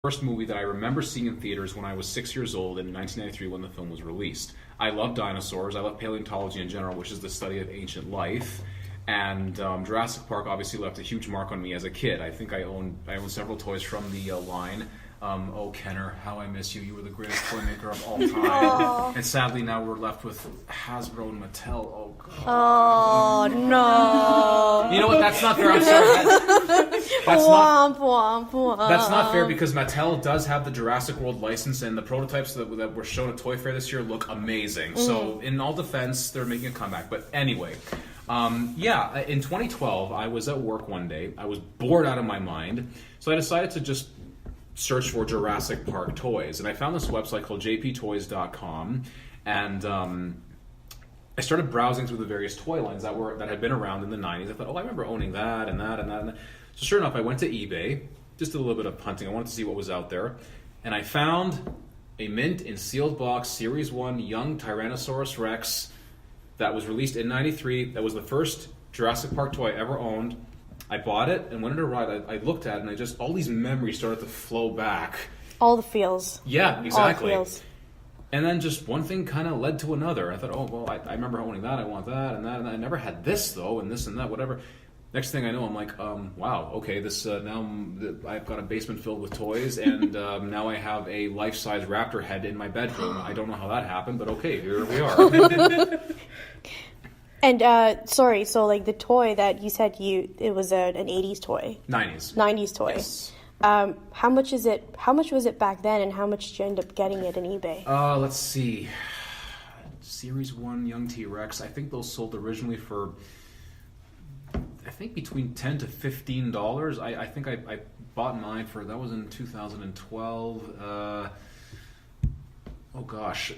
first movie that I remember seeing in theaters when I was 6 years old in 1993 when the film was released. I love dinosaurs. I love paleontology in general, which is the study of ancient life. And Jurassic Park obviously left a huge mark on me as a kid. I think I own several toys from the line. Oh, Kenner, how I miss you. You were the greatest toy maker of all time. And sadly, now we're left with Hasbro and Mattel. Oh, God. Oh, no. You know what? That's not fair. I'm sorry. That's not fair because Mattel does have the Jurassic World license, and the prototypes that were shown at Toy Fair this year look amazing. So, in all defense, they're making a comeback. But anyway, in 2012, I was at work one day. I was bored out of my mind. So I decided to just search for Jurassic Park toys. And I found this website called jptoys.com. And I started browsing through the various toy lines that had been around in the 90s. I thought, I remember owning that and that and that and that. So sure enough, I went to eBay, just did a little bit of punting. I wanted to see what was out there. And I found a mint in sealed box Series 1 young Tyrannosaurus Rex that was released in 93. That was the first Jurassic Park toy I ever owned. I bought it, and when it arrived, I looked at it, and all these memories started to flow back. All the feels. Yeah, exactly. All the feels. And then just one thing kind of led to another. I thought, I remember owning that, I want that, and that, and that. I never had this, though, and this and that, whatever. Next thing I know, I'm like, wow, okay, this now I've got a basement filled with toys, and now I have a life-size raptor head in my bedroom. I don't know how that happened, but okay, here we are. And, sorry, so, like, the toy that you said it was an 80s toy? 90s. 90s toy. Yes. How much was it back then, and how much did you end up getting it on eBay? Let's see. Series 1 Young T-Rex, I think those sold originally for, between $10 to $15. I think I bought mine that was in 2012. Oh, gosh.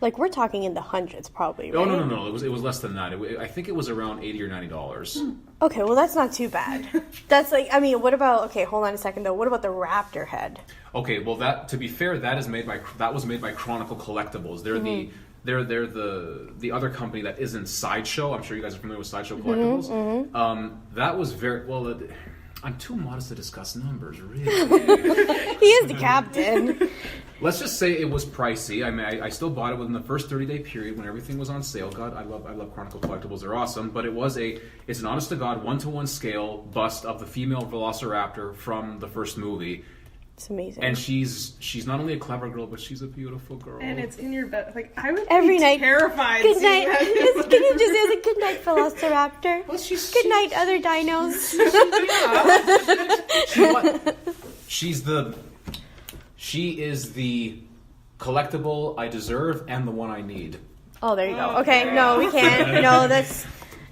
Like, we're talking in the hundreds, probably, right? Oh, no. It was less than that. I think it was around $80 or $90. Okay, well, that's not too bad. That's like, what about, okay, hold on a second, though. What about the raptor head? Okay, well, to be fair, that was made by Chronicle Collectibles. They're the other company that isn't Sideshow. I'm sure you guys are familiar with Sideshow Collectibles. That was very, well, I'm too modest to discuss numbers, really. He is the captain. Let's just say it was pricey. I still bought it within the first 30-day period when everything was on sale. God, I love Chronicle Collectibles. They're awesome. But it's an honest-to-God, 1-to-1 scale bust of the female Velociraptor from the first movie. It's amazing. And she's not only a clever girl, but she's a beautiful girl. And it's in your bed. Like, I would every be night. Terrified. Good night. Can you just say good night, Velociraptor? Well, good night, other dinos. She is the collectible I deserve and the one I need. Oh, there you go. Okay, no, we can't. No, that's...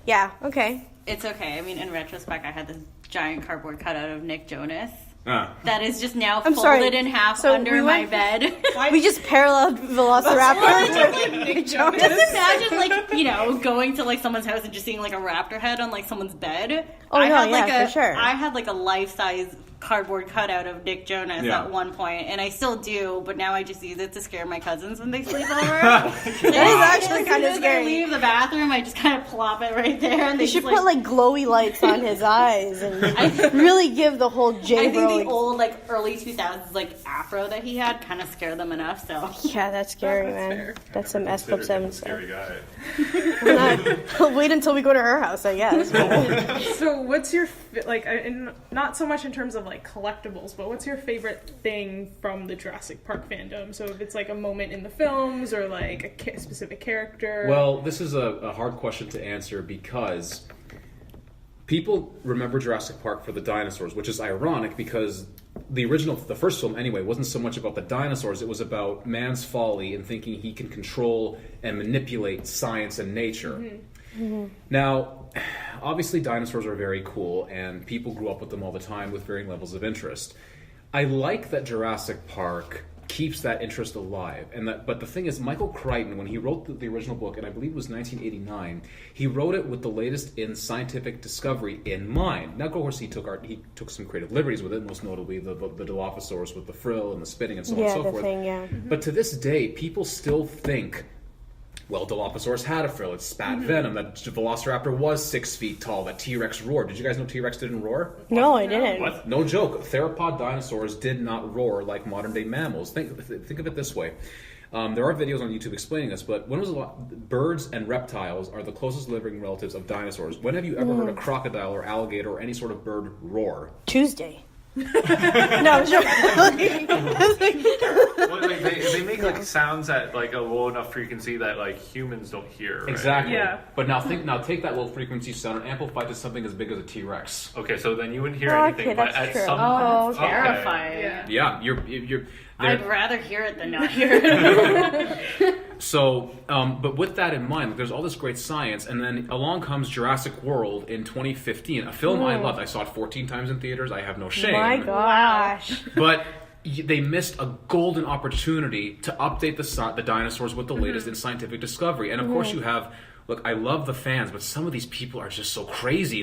Yeah, okay. It's okay. In retrospect, I had this giant cardboard cutout of Nick Jonas. That is just now folded in half under my bed. We just paralleled Velociraptor to Nick Jonas. Just imagine, going to someone's house and just seeing a raptor head on someone's bed. Oh, for sure. I had a life-size cardboard cutout of Nick Jonas at one point, and I still do, but now I just use it to scare my cousins when they sleep over. That is actually kind of scary. As I leave the bathroom, I just kind of plop it right there. And you should put glowy lights on his eyes and really give the whole J-Bro. I think the old early 2000s afro that he had kind of scared them enough. So yeah, that's scary, man. Fair. That's some S Club 7 stuff. Scary guy. We'll wait until we go to her house, I guess. So what's your not so much in terms of collectibles, but what's your favorite thing from the Jurassic Park fandom? So if it's a moment in the films or a specific character. Well, this is a hard question to answer because people remember Jurassic Park for the dinosaurs, which is ironic because the first film anyway, wasn't so much about the dinosaurs. It was about man's folly in thinking he can control and manipulate science and nature. Mm-hmm. Mm-hmm. Now, obviously dinosaurs are very cool and people grew up with them all the time with varying levels of interest. I like that Jurassic Park keeps that interest alive. But the thing is, Michael Crichton, when he wrote the original book, and I believe it was 1989, he wrote it with the latest in scientific discovery in mind. Now, of course, he took some creative liberties with it, most notably the Dilophosaurus with the frill and the spinning and so on and so forth. Mm-hmm. But to this day, people still think Well, Dilophosaurus had a frill. It spat venom. That Velociraptor was 6 feet tall. That T-Rex roared. Did you guys know T-Rex didn't roar? No, I didn't. What? No joke. Theropod dinosaurs did not roar like modern-day mammals. Think of it this way. There are videos on YouTube explaining this, but when was birds and reptiles are the closest living relatives of dinosaurs. When have you ever heard a crocodile or alligator or any sort of bird roar? Tuesday. No, I'm joking. Well, like, they make like sounds at like a low enough frequency that like humans don't hear. Right? Exactly. Yeah. But now take that low frequency sound and amplify to something as big as a T-Rex. Okay, so then you wouldn't hear Okay, anything, but that's at true. some Oh, okay. terrifying. Yeah, you're I'd rather hear it than not hear it. So, but with that in mind, there's all this great science, and then along comes Jurassic World in 2015, a film I loved. I saw it 14 times in theaters. I have no shame. My gosh. But they missed a golden opportunity to update the dinosaurs with the latest in scientific discovery. And of course, you have. Look, I love the fans, but some of these people are just so crazy.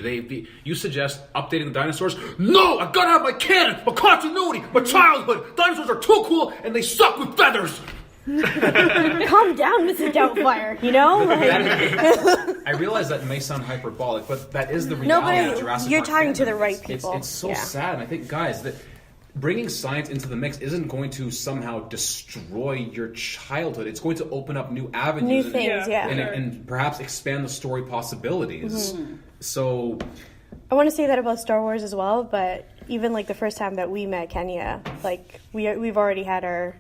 You suggest updating the dinosaurs? No, I gotta have my canon, my continuity, my childhood. Dinosaurs are too cool, and they suck with feathers. Calm down, Mrs. Doubtfire. You know, I realize that may sound hyperbolic, but that is the reality No, but of Jurassic you're Park talking to fandom. the right people. It's so Yeah. sad, and I think, guys, that bringing science into the mix isn't going to somehow destroy your childhood. It's going to open up new avenues. New things, yeah. And perhaps expand the story possibilities. So, I want to say that about Star Wars as well, but even like the first time that we met Kenya, like we've already had our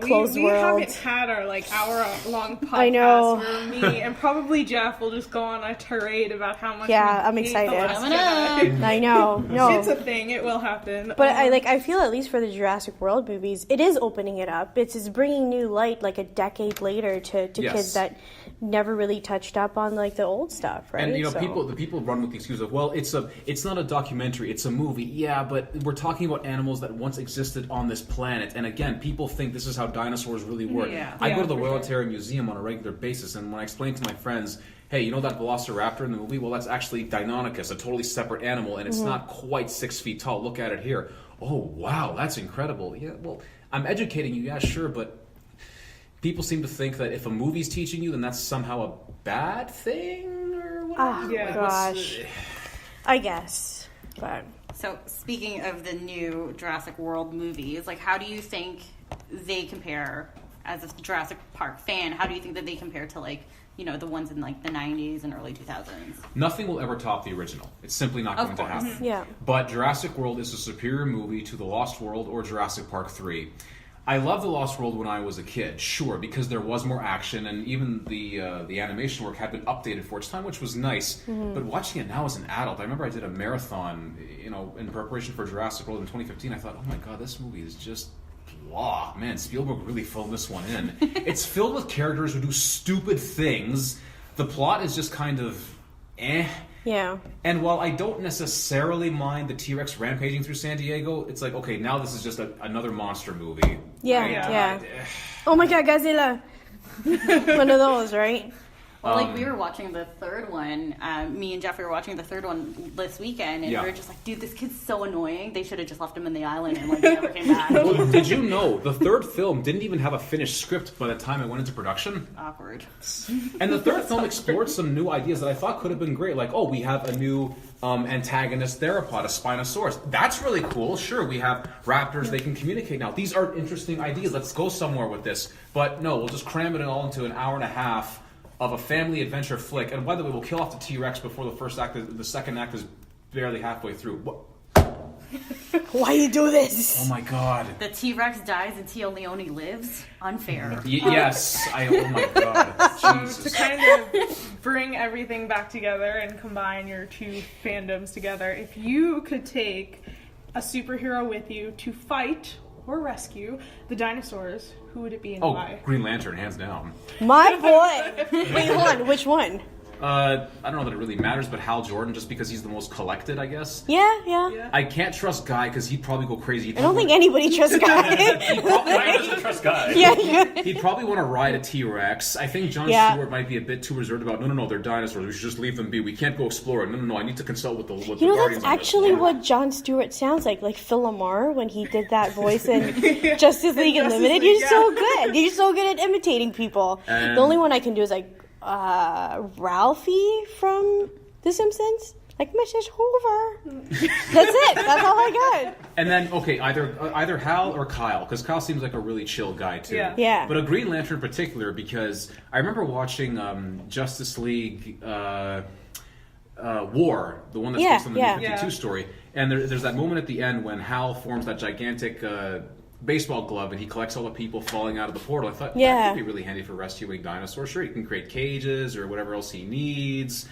closed we world. haven't had our like hour-long podcast I know. where me and probably Jeff will just go on a tirade about how much. Yeah, we I'm hate excited. The Last Coming Jedi. I know, no. It's a thing. It will happen. But I feel at least for the Jurassic World movies, it is opening it up. It's bringing new light like a decade later to Yes. kids that never really touched up on like the old stuff, right? and you know, So- the people run with the excuse of, well, it's not a documentary, it's a movie. Yeah, but we're talking about animals that once existed on this planet. And again, people think this is how dinosaurs really work. Yeah. I go Yeah, to the for Royal sure. Terror Museum on a regular basis, and when I explain to my friends, hey, you know that Velociraptor in the movie? Well, that's actually Deinonychus, a totally separate animal, and it's not quite 6 feet tall. Look at it here. Oh, wow, that's incredible. Yeah, well, I'm educating you, yeah, sure, but people seem to think that if a movie's teaching you, then that's somehow a bad thing, or whatever. Oh, Yeah. gosh. I guess. But So, speaking of the new Jurassic World movies, like, how do you think they compare, as a Jurassic Park fan, how do you think that they compare to, like, you know, the ones in, like, the 90s and early 2000s? Nothing will ever top the original. It's simply not going to course. happen. Yeah. But Jurassic World is a superior movie to The Lost World or Jurassic Park 3. I loved The Lost World when I was a kid, sure, because there was more action, and even the animation work had been updated for its time, which was nice. But watching it now as an adult, I remember I did a marathon, you know, in preparation for Jurassic World in 2015. I thought, oh my god, this movie is just blah. Man, Spielberg really phoned this one in. It's filled with characters who do stupid things. The plot is just kind of eh. yeah. And while I don't necessarily mind the T-Rex rampaging through San Diego, it's like, okay, now this is just another monster movie. Yeah, Right? yeah. Oh my god, Godzilla. One of those, right? Well, like, we were watching the third one, me and Jeffrey were watching the third one this weekend, and Yeah. we were just like, dude, this kid's so annoying. They should have just left him in the island and, like, never came back. Well, did you know the third film didn't even have a finished script by the time it went into production? Awkward. And the third film explored some new ideas that I thought could have been great. Like, oh, we have a new antagonist theropod, a Spinosaurus. That's really cool. Sure, we have raptors. They can communicate now. These are interesting ideas. Let's go somewhere with this. But no, we'll just cram it all into an hour and a half of a family adventure flick. And by the way, we'll kill off the T-Rex before the second act is barely halfway through. What? Why you do this? Oh my god. The T-Rex dies and Tia Leone lives? Unfair. Yes. Oh my god. To Jesus. kind of bring everything back together and combine your two fandoms together, if you could take a superhero with you to fight or rescue the dinosaurs, who would it be and Oh, why? Green Lantern, hands down. My boy. Wait, hold on. Which one? I don't know that it really matters, but Hal Jordan, just because he's the most collected, I guess. Yeah. I can't trust Guy because he'd probably go crazy. I don't think anybody trusts Guy. Guy doesn't trust Guy. Yeah. He'd probably want to ride a T-Rex. I think Jon Stewart might be a bit too reserved about, no, they're dinosaurs. We should just leave them be. We can't go exploring. No, I need to consult with the Guardians. You know, that's on this. actually what Jon Stewart sounds like Phil Lamar when he did that voice in Justice League Unlimited. You're so good. You're so good at imitating people. The only one I can do is Ralphie from The Simpsons. Like Mrs. Hoover. That's it. That's all I got. And then, okay, either Hal or Kyle, because Kyle seems like a really chill guy, too. Yeah. But a Green Lantern in particular, because I remember watching Justice League War, the one that's based on the New 52 story, and there's that moment at the end when Hal forms that gigantic baseball glove and he collects all the people falling out of the portal. I thought that could be really handy for rescuing dinosaurs. Sure, he can create cages or whatever else he needs.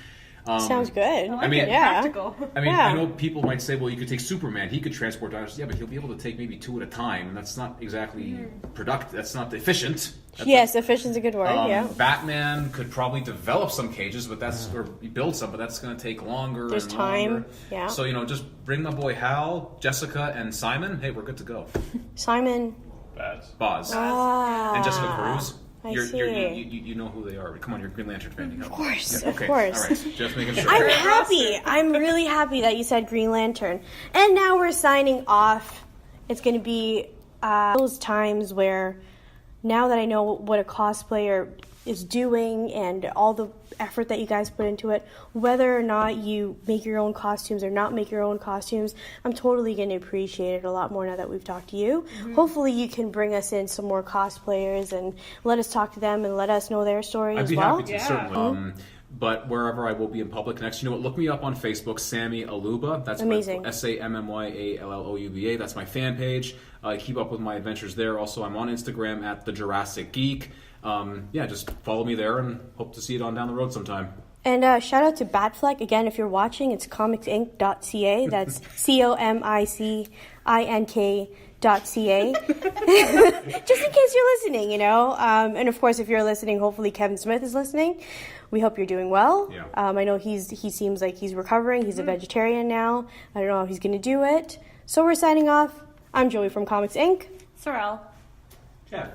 Sounds good. I mean, practical. I know people might say, well, you could take Superman. He could transport dinosaurs. Yeah, but he'll be able to take maybe 2 at a time, and that's not exactly productive. That's not efficient. Efficient's a good word, Batman could probably develop some cages, or build some, but that's going to take longer. There's and time. Longer. Yeah. So, just bring my boy Hal, Jessica, and Simon. Hey, we're good to go. Simon. Boz. Ah. And Jessica Cruz. See. You know who they are. Come on, you're a Green Lantern fan. You know. Of course, yeah, okay. of course. All right, just making sure. I'm happy. I'm really happy that you said Green Lantern. And now we're signing off. It's going to be those times where, now that I know what a cosplayer is doing and all the effort that you guys put into it, whether or not you make your own costumes or not make your own costumes, I'm totally going to appreciate it a lot more now that we've talked to you. Hopefully you can bring us in some more cosplayers and let us talk to them and let us know their story as well. I'd be happy to, certainly. But wherever I will be in public next, you know what, look me up on Facebook, Sammy Allouba. That's amazing. SammyAllouba. That's my fan page. Keep up with my adventures there. Also, I'm on Instagram at the Jurassic Geek. Just follow me there and hope to see it on down the road sometime. And shout out to Batfleck. Again, if you're watching, it's comicsinc.ca. That's COMICINK.ca. Just in case you're listening, And of course, if you're listening, hopefully Kevin Smith is listening. We hope you're doing well. Yeah. I know he seems like he's recovering. He's a vegetarian now. I don't know if he's going to do it. So we're signing off. I'm Joey from Comics Inc. Sorrel. Yeah.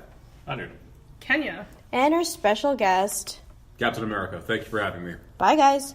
Honored. Kenya. And our special guest. Captain America, thank you for having me. Bye, guys.